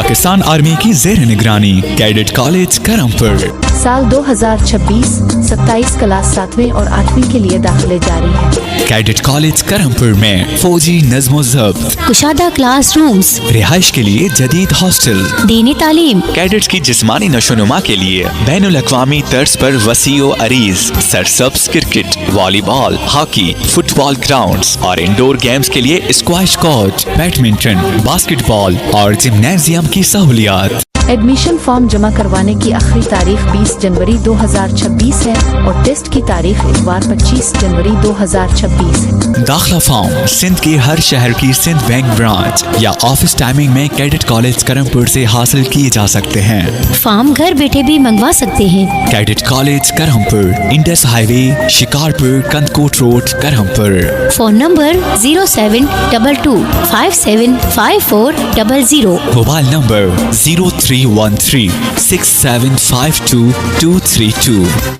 Pakistan army की ज़ेर निगरानी कैडेट कॉलेज करमपुर। साल 2026 27 क्लास 7वें और 8वीं के लिए दाखिले जारी है। कैडेट कॉलेज करमपुर में फौजी नज़्म ज़ब्त, कुशादा क्लास रूम्स, रिहाइश के लिए जदीद हॉस्टल, दीनी तालीम, कैडेट्स की जिस्मानी नशोनुमा के लिए बैनुल अक़वामी तर्ज पर वसीओ अरीज, सरसब्ज cricket, volleyball, hockey, football grounds और इंडोर गेम्स के लिए स्क्वैश कोर्ट, बैडमिंटन, बास्केटबॉल और जिम्नेजियम की सहूलियात। एडमिशन फॉर्म जमा करवाने की आखिरी तारीख 20 जनवरी 2026 है और टेस्ट की तारीख इतवार 25 जनवरी 2026 है। दाखिला फॉर्म सिंध के हर शहर की सिंध बैंक ब्रांच या ऑफिस टाइमिंग में कैडेट कॉलेज करमपुर से हासिल किए जा सकते हैं। फॉर्म घर बैठे भी मंगवा सकते हैं। Cadet college Karampur, Indus highway, Shikarpur, Kandhkot road, Karampur. Phone number 0722 575400। Mobile number 0313 6752 232।